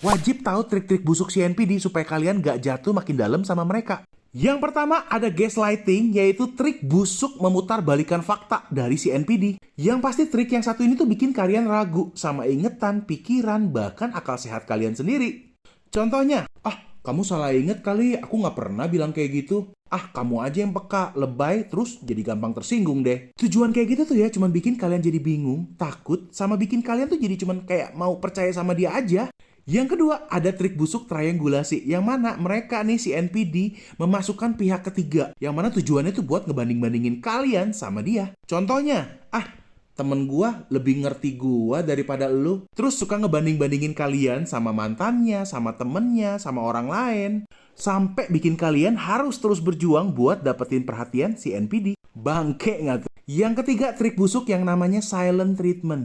Wajib tahu trik-trik busuk CNPD supaya kalian gak jatuh makin dalam sama mereka. Yang pertama ada gaslighting, yaitu trik busuk memutar balikan fakta dari CNPD. Yang pasti trik yang satu ini tuh bikin kalian ragu sama ingetan, pikiran, bahkan akal sehat kalian sendiri. Contohnya, kamu salah inget kali, aku gak pernah bilang kayak gitu. Kamu aja yang peka, lebay, terus jadi gampang tersinggung deh. Tujuan kayak gitu tuh ya cuman bikin kalian jadi bingung, takut, sama bikin kalian tuh jadi cuman kayak mau percaya sama dia aja. Yang kedua, ada trik busuk triangulasi, yang mana mereka nih si NPD memasukkan pihak ketiga, yang mana tujuannya tuh buat ngebanding-bandingin kalian sama dia. Contohnya, temen gua lebih ngerti gua daripada lu, terus suka ngebanding-bandingin kalian sama mantannya, sama temennya, sama orang lain, sampai bikin kalian harus terus berjuang buat dapetin perhatian si NPD. Bangke nggak tuh? Yang ketiga, trik busuk yang namanya silent treatment.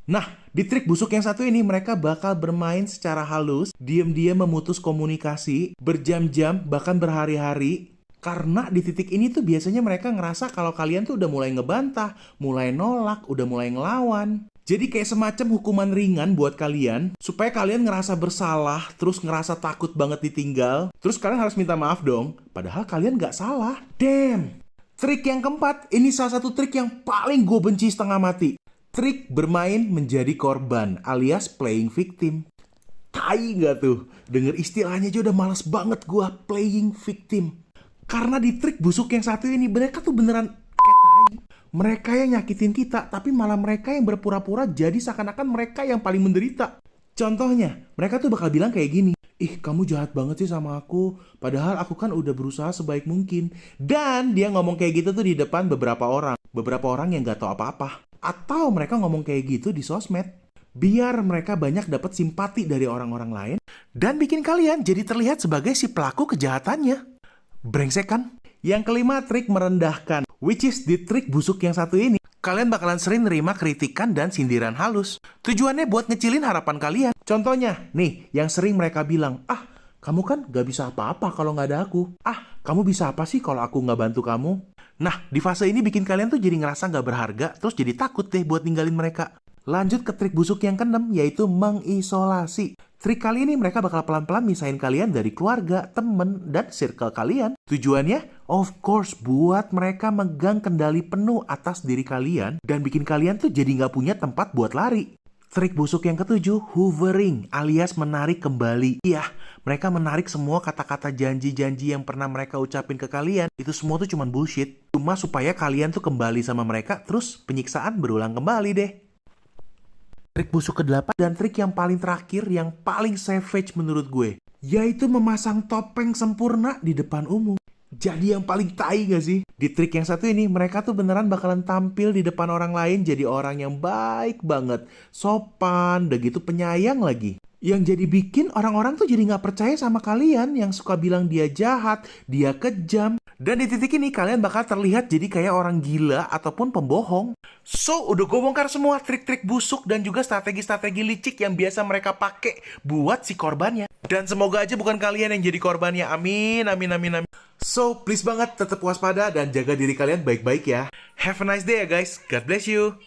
Nah, di trik busuk yang satu ini mereka bakal bermain secara halus, diam-diam memutus komunikasi, berjam-jam, bahkan berhari-hari. Karena di titik ini tuh biasanya mereka ngerasa kalau kalian tuh udah mulai ngebantah, mulai nolak, udah mulai ngelawan. Jadi kayak semacam hukuman ringan buat kalian, supaya kalian ngerasa bersalah, terus ngerasa takut banget ditinggal, terus kalian harus minta maaf dong, padahal kalian gak salah. Damn! Trik yang keempat, ini salah satu trik yang paling gue benci setengah mati. Trik bermain menjadi korban, alias playing victim. Tai gak tuh? Denger istilahnya aja udah males banget gue, playing victim. Karena di trik busuk yang satu ini, mereka tuh beneran kayak tai. Mereka yang nyakitin kita, tapi malah mereka yang berpura-pura jadi seakan-akan mereka yang paling menderita. Contohnya, mereka tuh bakal bilang kayak gini, kamu jahat banget sih sama aku, padahal aku kan udah berusaha sebaik mungkin. Dan dia ngomong kayak gitu tuh di depan beberapa orang yang gak tahu apa-apa. Atau mereka ngomong kayak gitu di sosmed, biar mereka banyak dapat simpati dari orang-orang lain, dan bikin kalian jadi terlihat sebagai si pelaku kejahatannya. Brengsek kan? Yang kelima, trik merendahkan, which is di trik busuk yang satu ini. Kalian bakalan sering nerima kritikan dan sindiran halus. Tujuannya buat ngecilin harapan kalian. Contohnya, nih, yang sering mereka bilang, kamu kan gak bisa apa-apa kalau gak ada aku. Kamu bisa apa sih kalau aku gak bantu kamu? Nah, di fase ini bikin kalian tuh jadi ngerasa gak berharga, terus jadi takut deh buat ninggalin mereka. Lanjut ke trik busuk yang keenam, yaitu mengisolasi. Trik kali ini mereka bakal pelan-pelan misahin kalian dari keluarga, temen, dan circle kalian. Tujuannya, of course, buat mereka megang kendali penuh atas diri kalian dan bikin kalian tuh jadi nggak punya tempat buat lari. Trik busuk yang ketujuh, hovering, alias menarik kembali. Iya, mereka menarik semua kata-kata janji-janji yang pernah mereka ucapin ke kalian. Itu semua tuh cuman bullshit. Cuma supaya kalian tuh kembali sama mereka, terus penyiksaan berulang kembali deh. Trik busuk ke-8 dan trik yang paling terakhir, yang paling savage menurut gue, yaitu memasang topeng sempurna di depan umum. Jadi yang paling tai gak sih? Di trik yang satu ini, mereka tuh beneran bakalan tampil di depan orang lain jadi orang yang baik banget, sopan, udah gitu penyayang lagi. Yang jadi bikin orang-orang tuh jadi gak percaya sama kalian, yang suka bilang dia jahat, dia kejam. Dan di titik ini kalian bakal terlihat jadi kayak orang gila ataupun pembohong. So, udah gue bongkar semua trik-trik busuk dan juga strategi-strategi licik yang biasa mereka pakai buat si korbannya. Dan semoga aja bukan kalian yang jadi korbannya. Amin, amin, amin, amin. So, please banget tetap waspada dan jaga diri kalian baik-baik ya. Have a nice day ya guys. God bless you.